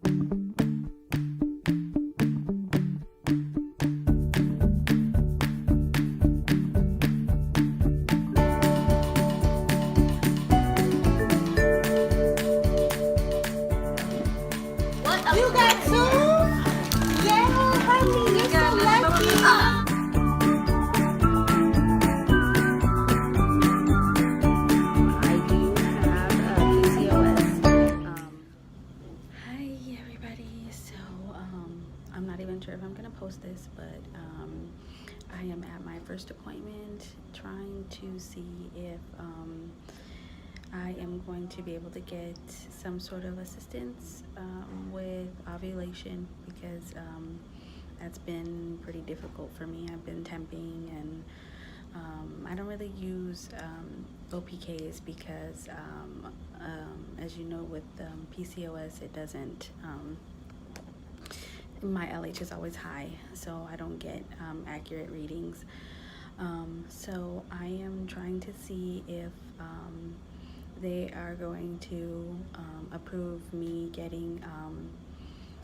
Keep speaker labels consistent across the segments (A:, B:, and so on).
A: You got two? Yeah, honey, you're so lucky.
B: I do have PCOS. Hi everybody. So I'm not even sure if I'm gonna post this, but I am at my first appointment trying to see if I am going to be able to get some sort of assistance with ovulation, because that's been pretty difficult for me. I've been temping, and I don't really use OPKs because as you know, with PCOS, it doesn't my LH is always high, so I don't get accurate readings. So I am trying to see if they are going to approve me getting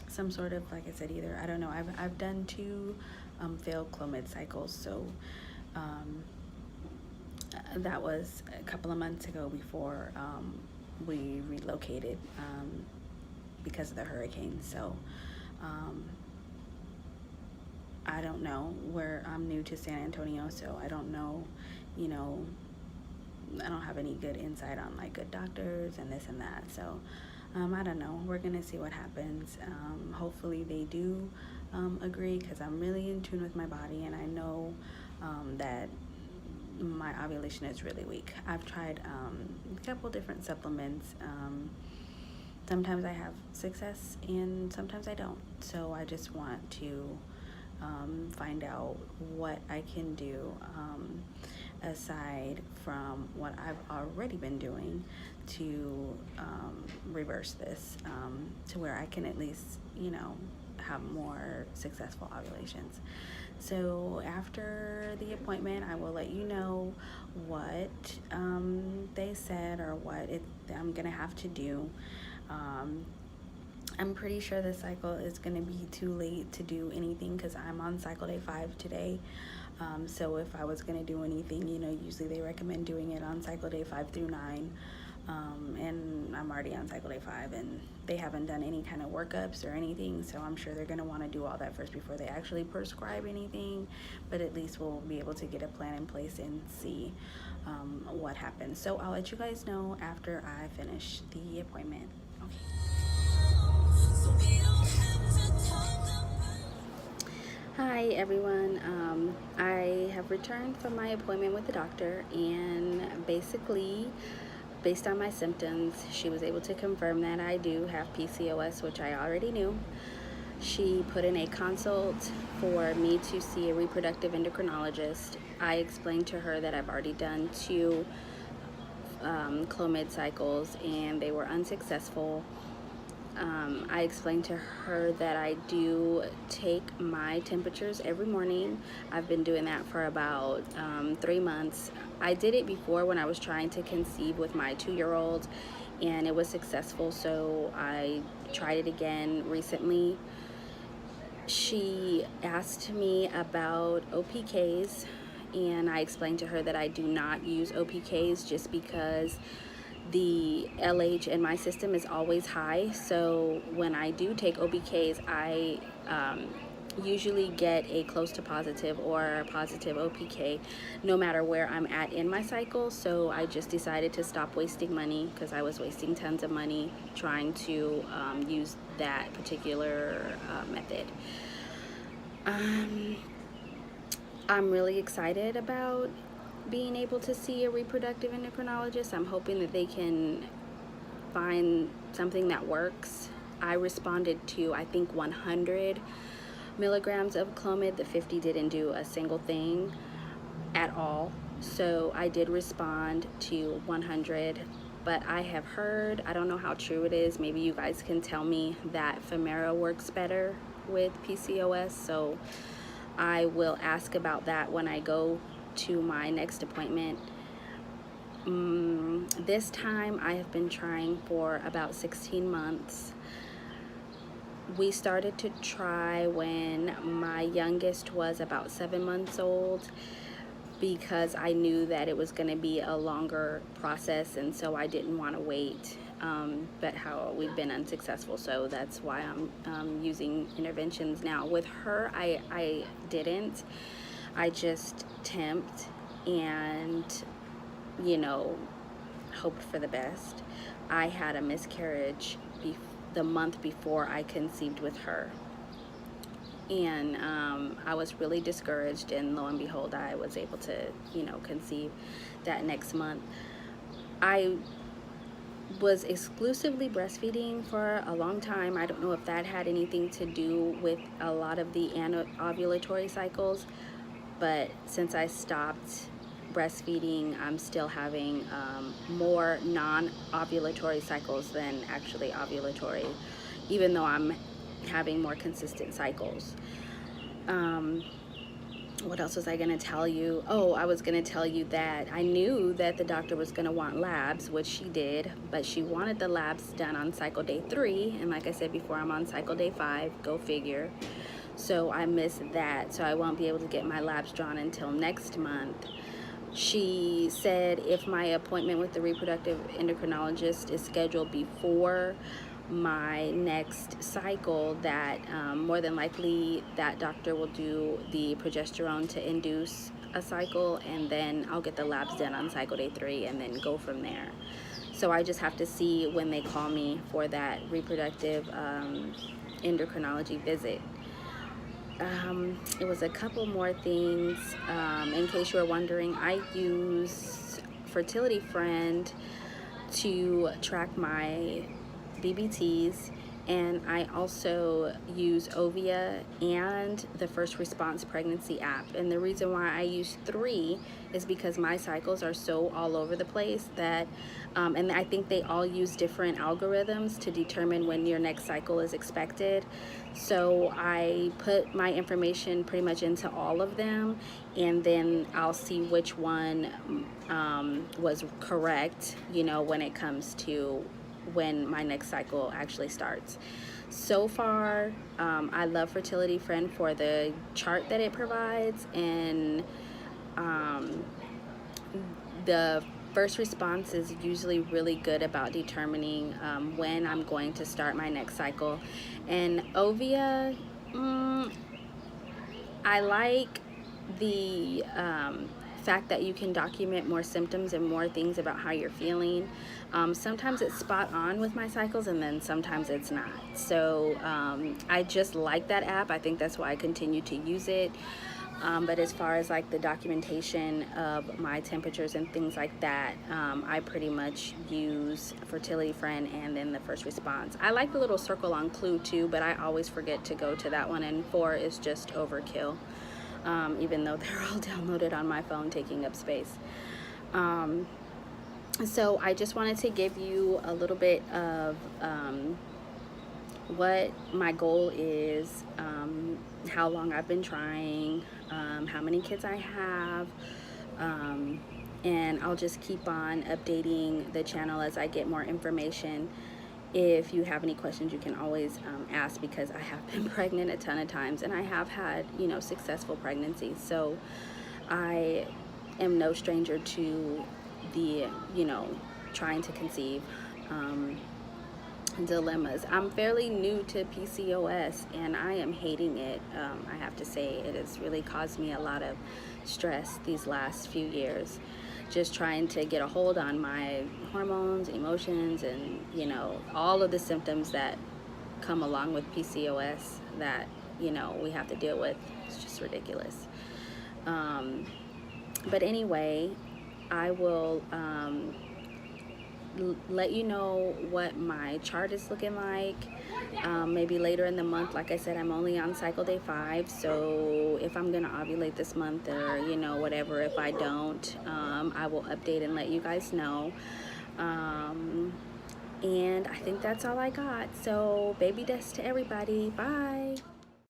B: some sort of, like I said, either, I don't know, I've done 2 failed Clomid cycles, so that was a couple of months ago before we relocated because of the hurricane. So I don't know, where I'm new to San Antonio, so I don't know, you know, I don't have any good insight on like good doctors and this and that. So I don't know, we're gonna see what happens. Hopefully they do agree, because I'm really in tune with my body, and I know that my ovulation is really weak. I've tried a couple different supplements. Sometimes I have success and sometimes I don't, so I just want to find out what I can do aside from what I've already been doing to reverse this, to where I can at least, you know, have more successful ovulations. So after the appointment, I will let you know what they said, or what I'm gonna have to do. I'm pretty sure this cycle is going to be too late to do anything, because I'm on cycle day 5 today. So if I was going to do anything, you know, usually they recommend doing it on cycle day 5 through 9. And I'm already on cycle day 5, and they haven't done any kind of workups or anything, so I'm sure they're going to want to do all that first before they actually prescribe anything. But at least we'll be able to get a plan in place and see what happens. So I'll let you guys know after I finish the appointment. Okay. Hi everyone. I have returned from my appointment with the doctor, and basically, based on my symptoms, she was able to confirm that I do have PCOS, which I already knew. She put in a consult for me to see a reproductive endocrinologist. I explained to her that I've already done 2 Clomid cycles and they were unsuccessful. I explained to her that I do take my temperatures every morning. I've been doing that for about 3 months. I did it before when I was trying to conceive with my 2-year-old, and it was successful, so I tried it again recently. She asked me about OPKs, and I explained to her that I do not use OPKs just because the LH in my system is always high. So when I do take OPKs, I usually get a close to positive or positive OPK no matter where I'm at in my cycle. So I just decided to stop wasting money, because I was wasting tons of money trying to use that particular method. I'm really excited about being able to see a reproductive endocrinologist. I'm hoping that they can find something that works. I responded to, I think, 100 milligrams of Clomid. The 50 didn't do a single thing at all. So I did respond to 100, but I have heard, I don't know how true it is, maybe you guys can tell me, that Femera works better with PCOS. So I will ask about that when I go to my next appointment. This time I have been trying for about 16 months. we started to try when my youngest was about 7 months old, because I knew that it was going to be a longer process, and so I didn't want to wait. But how we've been unsuccessful, so that's why I'm using interventions now. With her, I didn't. I just temped and, you know, hoped for the best. I had a miscarriage the month before I conceived with her, and I was really discouraged, and lo and behold, I was able to, you know, conceive that next month. I was exclusively breastfeeding for a long time. I don't know if that had anything to do with a lot of the ovulatory cycles, but since I stopped breastfeeding, I'm still having more non-ovulatory cycles than actually ovulatory, even though I'm having more consistent cycles. What else was I going to tell you? Oh, I was going to tell you that I knew that the doctor was going to want labs, which she did, but she wanted the labs done on cycle day 3, and like I said before, I'm on cycle day 5, go figure. So I missed that, so I won't be able to get my labs drawn until next month. She said if my appointment with the reproductive endocrinologist is scheduled before my next cycle, that more than likely that doctor will do the progesterone to induce a cycle, and then I'll get the labs done on cycle day 3 and then go from there. So I just have to see when they call me for that reproductive endocrinology visit. It was a couple more things. In case you were wondering, I use Fertility Friend to track my BBTs, and I also use Ovia and the First Response Pregnancy app. And the reason why I use 3 is because my cycles are so all over the place that, and I think they all use different algorithms to determine when your next cycle is expected. So I put my information pretty much into all of them, and then I'll see which one was correct, you know, when it comes to when my next cycle actually starts. So far, I love Fertility Friend for the chart that it provides, and the First Response is usually really good about determining when I'm going to start my next cycle. And Ovia, I like the fact that you can document more symptoms and more things about how you're feeling. Sometimes it's spot on with my cycles, and then sometimes it's not. So I just like that app. I think that's why I continue to use it. But as far as like the documentation of my temperatures and things like that, I pretty much use Fertility Friend and then the First Response. I like the little circle on Clue too, but I always forget to go to that one, and 4 is just overkill. Even though they're all downloaded on my phone, taking up space. So I just wanted to give you a little bit of what my goal is, how long I've been trying, how many kids I have, and I'll just keep on updating the channel as I get more information. If you have any questions, you can always ask, because I have been pregnant a ton of times, and I have had, you know, successful pregnancies. So I am no stranger to the, you know, trying to conceive dilemmas. I'm fairly new to PCOS, and I am hating it. I have to say, it has really caused me a lot of stress these last few years, just trying to get a hold on my hormones, emotions, and, you know, all of the symptoms that come along with PCOS that, you know, we have to deal with. It's just ridiculous. But anyway, I will let you know what my chart is looking like maybe later in the month. Like I said, I'm only on cycle day 5, so if I'm gonna ovulate this month, or, you know, whatever, if I don't, I will update and let you guys know. And I think that's all I got. So baby dust to everybody. Bye.